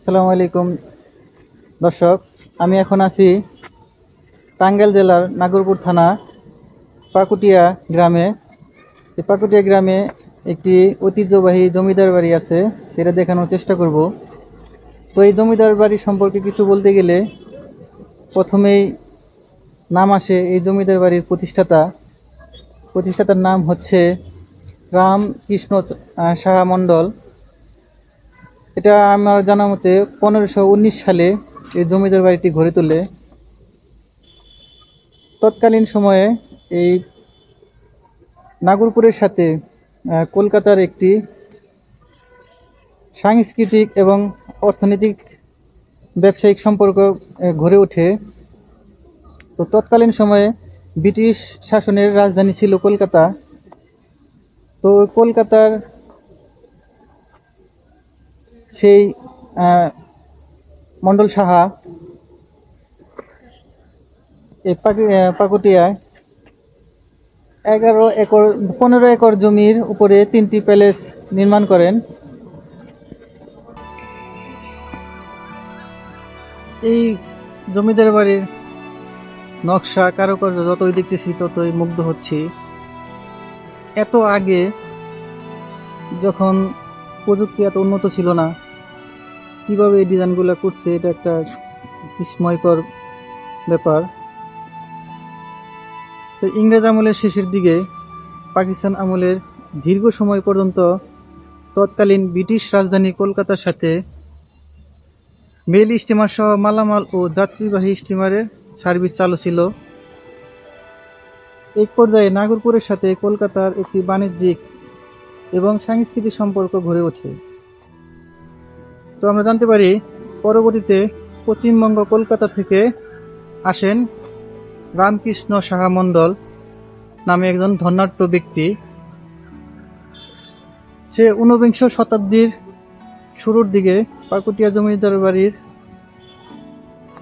আসসালামু আলাইকুম দর্শক। আমি এখন আছি টাঙ্গাইল জেলার নাগরপুর থানা পাকুটিয়া গ্রামে। এই পাকুটিয়া গ্রামে একটি ঐতিহ্যবাহী জমিদার বাড়ি আছে, সেটা দেখানোর চেষ্টা করব। তো এই জমিদার বাড়ি সম্পর্কে কিছু বলতে গেলে প্রথমেই নাম আসে এই জমিদার বাড়ির প্রতিষ্ঠাতার নাম হচ্ছে রামকৃষ্ণ সাহা মণ্ডল। এটা আমার জানা মতে 1519 সালে এই জমিদার বাড়িটি গড়ে তোলে। তৎকালীন সময়ে এই নাগরপুরের সাথে কলকাতার একটি সাংস্কৃতিক এবং অর্থনৈতিক ব্যবসায়িক সম্পর্ক গড়ে ওঠে। তো তৎকালীন সময়ে ব্রিটিশ শাসনের রাজধানী ছিল কলকাতা। তো কলকাতার সেই মণ্ডল সাহা এই পাকুটিয়ায় 15 একর জমির উপরে 3টি প্যালেস নির্মাণ করেন। এই জমিদার বাড়ির নকশা কারুকার্য যতই দেখতেছি ততই মুগ্ধ হচ্ছি। এত আগে যখন প্রযুক্তি এত উন্নত ছিল না, কিভাবে এই ডিজাইনগুলো করছে এটা একটা বিস্ময়কর ব্যাপার। তো ইংরেজ আমলের শেষের দিকে পাকিস্তান আমলের দীর্ঘ সময় পর্যন্ত তৎকালীন ব্রিটিশ রাজধানী কলকাতার সাথে মেল স্টিমার সহ মালামাল ও যাত্রীবাহী স্টিমারের সার্ভিস চালু ছিল। এক পর্যায়ে নাগরপুরের সাথে কলকাতার একটি বাণিজ্যিক এবং সাংস্কৃতিক সম্পর্ক গড়ে ওঠে। তো আমরা জানতে পারি পরবর্তীতে পশ্চিমবঙ্গ কলকাতা থেকে আসেন রামকৃষ্ণ সাহা মণ্ডল নামে একজন ধনাঢ্য ব্যক্তি। সে 19বিংশ শতাব্দীর শুরুর দিকে পাকুটিয়া জমিদার বাড়ির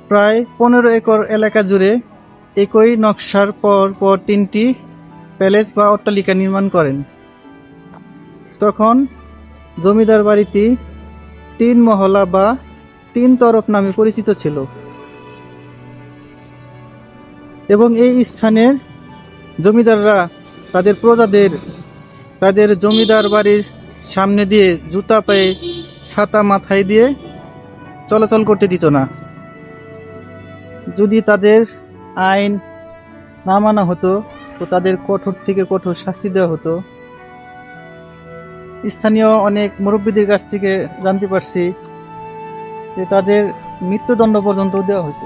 প্রায় 15 একর এলাকা জুড়ে একই নকশার পর পর 3টি প্যালেস বা অট্টালিকা নির্মাণ করেন। তখন জমিদার বাড়িটি 3 মহলা বা 3 তরফ নামে পরিচিত ছিল এবং এই স্থানের জমিদাররা তাদের প্রজাদের তাদের জমিদার বাড়ির সামনে দিয়ে জুতা পায়ে ছাতা মাথায় দিয়ে চলাচল করতে দিত না। যদি তাদের আইন না মানা হতো তো তাদের কঠোর থেকে কঠোর শাস্তি দেওয়া হতো। স্থানীয় অনেক মুরব্বীদের কাছ থেকে জানতে পারছি যে তাদের মৃত্যুদণ্ড পর্যন্ত দেওয়া হতো।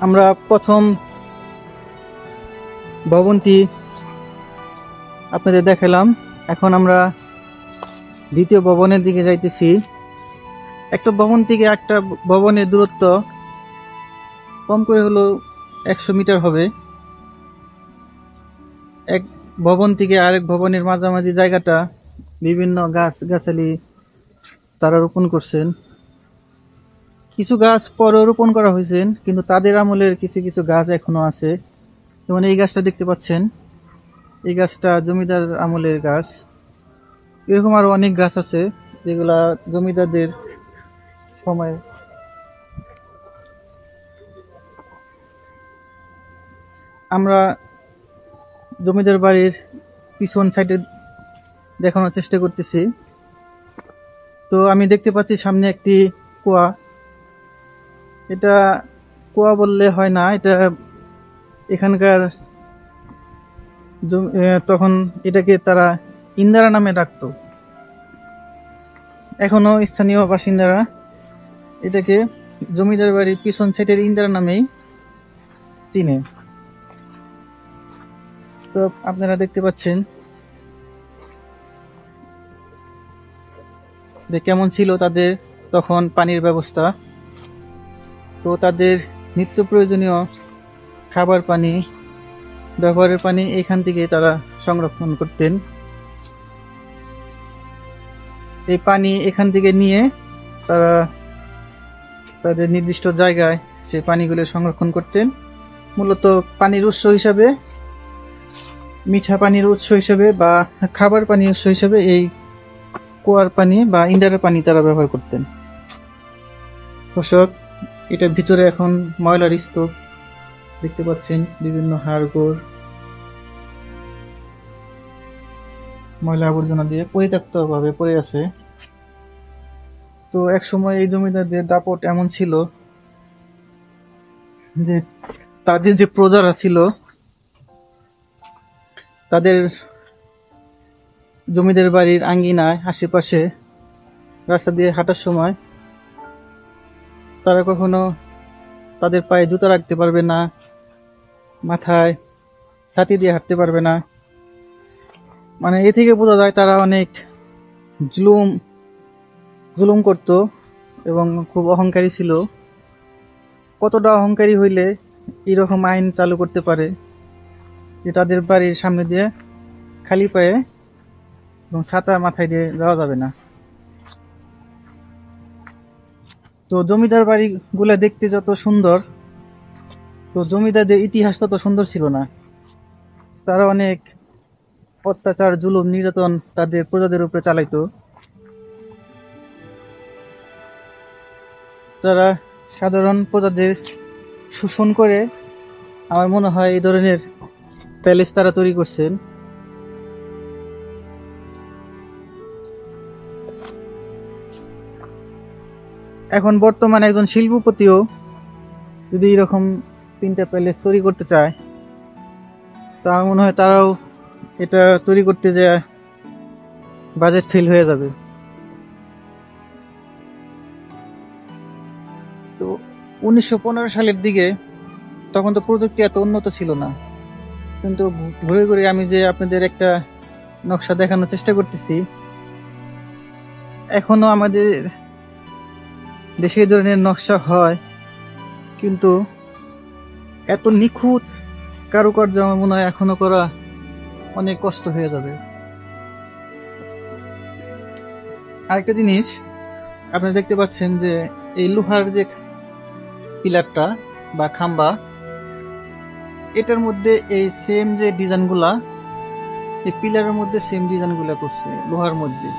আমরা প্রথম ভবনটি আপনাদের দেখালাম, এখন আমরা দ্বিতীয় ভবনের দিকে যাইতেছি। একটা ভবন থেকে একটা ভবনের দূরত্ব কম করে হলো 100 মিটার হবে। এক ভবন থেকে আরেক ভবনের মাঝামাঝি জায়গাটা বিভিন্ন গাছালি তারা রোপণ করছেন। কিছু গাছ পরে রোপণ করা হয়েছে, কিন্তু তাদের আমলের কিছু কিছু গাছ এখনো আছে। যেমন এই গাছটা দেখতে পাচ্ছেন, এই গাছটা জমিদার আমলের গাছ। এরকম আরো অনেক গাছ আছে যেগুলা জমিদারদের সময়। আমরা জমিদার বাড়ির পিছন সাইডে দেখানোর চেষ্টা করতেছি। তো আমি দেখতে পাচ্ছি সামনে একটি কুয়া। এটা কুয়া বললে হয় না, এটা এখানকার তখন এটাকে তারা ইন্দারা নামে ডাকতো। এখনো স্থানীয় বাসিন্দারা এটাকে জমিদার বাড়ির পিছন সাইডের ইন্দারা নামেই চিনে। তো আপনারা দেখতে পাচ্ছেন যে কেমন ছিল তাদের তখন পানির ব্যবস্থা। তো তাদের নিত্য প্রয়োজনীয় খাবার পানি, ব্যবহারের পানি এখান থেকে তারা সংরক্ষণ করতেন। এই পানি এখান থেকে নিয়ে তারা তাদের নির্দিষ্ট জায়গায় সে পানিগুলো সংরক্ষণ করতেন মূলত পানির উৎস হিসাবে, মিঠা পানির উৎস হিসাবে বা খাবার পানির উৎস হিসাবে এই কুয়ার পানি বা ইন্দারের পানি তারা ব্যবহার করতেন। দর্শক, এটার ভিতরে এখন ময়লার স্তূপ দেখতে পাচ্ছেন, বিভিন্ন হাড়গোড় ময়লা আবর্জনা দিয়ে পরিত্যক্ত ভাবে পড়ে আছে। তো এক সময় এই জমিদারদের দাপট এমন ছিল যে তাদের যে প্রজারা ছিল, তাদের জমিদার বাড়ির আঙ্গিনায় আশেপাশে রাস্তা দিয়ে হাঁটার সময় তারা কখনো তাদের পায়ে জুতা রাখতে পারবে না, মাথায় ছাতি দিয়ে হাঁটতে পারবে না। মানে এ থেকে বোঝা যায় তারা অনেক জুলুম করত এবং খুব অহংকারী ছিল। কতটা অহংকারী হইলে এরকম আইন চালু করতে পারে যে তাদের বাড়ির সামনে দিয়ে খালি পায়ে এবং ছাতা মাথায় দিয়ে যাওয়া যাবে না। তো জমিদার বাড়িগুলা দেখতে যত সুন্দর, তো জমিদারদের ইতিহাস তত সুন্দর ছিল না। তারা অনেক অত্যাচার, জুলুম, নির্যাতন তাদের প্রজাদের উপরে চালাইতো। তারা সাধারণ প্রজাদের শোষণ করে আমার মনে হয় এই ধরনের প্যালেস তারা তৈরি করছেন। এখন বর্তমানে একজন শিল্পপতিও যদি এরকম 3টা প্যালেস তৈরি করতে চায়, তা মনে হয় তারাও এটা তৈরি করতে যে বাজেট ফেল হয়ে যাবে। তো 1915 সালের দিকে তখন তো প্রযুক্তি এত উন্নত ছিল না, কিন্তু ঘুরে ঘুরে আমি যে আপনাদের একটা নকশা দেখানোর চেষ্টা করতেছি, এখনো আমাদের দেশে এই ধরনের নকশা হয়, কিন্তু এত নিখুঁত কারুকার্য আমার মনে হয় এখনো করা অনেক কষ্ট হয়ে যাবে। আরেকটা জিনিস আপনারা দেখতে পাচ্ছেন যে এই লোহার যে পিলারটা বা খাম্বা, এটার মধ্যে এই সেম যে ডিজাইনগুলা, এই পিলারের মধ্যে সেম ডিজাইনগুলা করছে লোহার মধ্যে।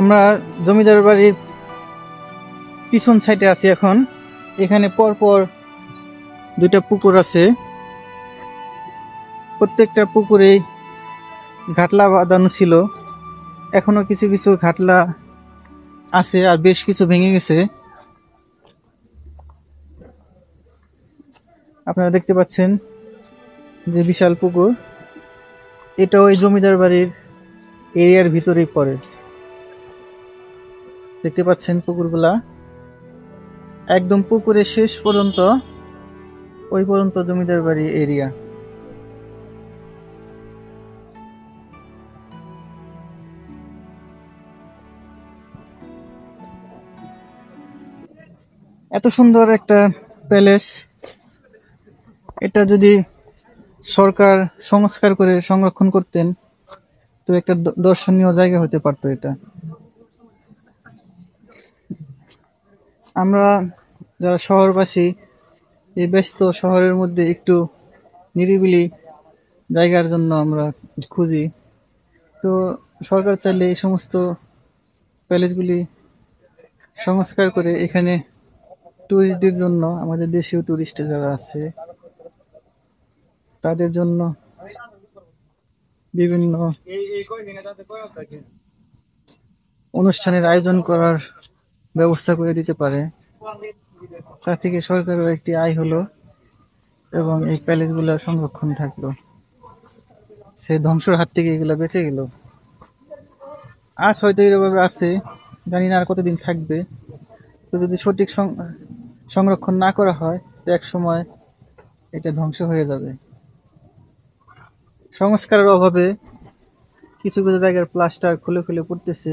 আমরা জমিদার বাড়ির পিছন সাইডে আছি এখন। এখানে পরপর 2টা পুকুর আছে। প্রত্যেকটা পুকুরে ঘাটলা বাঁধানো ছিল, এখনো কিছু কিছু ঘাটলা আছে আর বেশ কিছু ভেঙে গেছে। আপনারা দেখতে পাচ্ছেন যে বিশাল পুকুর, এটা ওই জমিদার বাড়ির এরিয়ার ভিতরেই পড়ে। দেখতে পাচ্ছেন পুকুরগুলা একদম পুকুরের শেষ পর্যন্ত, ওই পর্যন্ত জমিদার বাড়ি এরিয়া। এত সুন্দর একটা প্যালেস, এটা যদি সরকার সংস্কার করে সংরক্ষণ করতেন তো একটা দর্শনীয় জায়গা হতে পারতো এটা। আমরা যারা শহরবাসী, এই ব্যস্ত শহরের মধ্যে একটু নিরিবিলি জায়গার জন্য আমরা খুঁজি। তো সরকার চাইলে এই সমস্ত প্যালেসগুলি সংস্কার করে এখানে টুরিস্টদের জন্য, আমাদের দেশীয় টুরিস্ট যারা আছে তাদের জন্য বিভিন্ন অনুষ্ঠানের আয়োজন করার ব্যবস্থা করে দিতে পারে। তা থেকে সরকারের একটি আয় হলো এবং এই প্যালেসগুলো সংরক্ষণ থাকলো, সেই ধ্বংসের হাত থেকে এগুলো বেঁচে গেল। আজ হয়তো এভাবে আছে, জানি না আর কতদিন থাকবে। তো যদি সঠিক সংরক্ষণ না করা হয় তো এক সময় এটা ধ্বংস হয়ে যাবে। সংস্কারের অভাবে কিছু কিছু জায়গার প্লাস্টার খুলে খুলে পড়তেছে।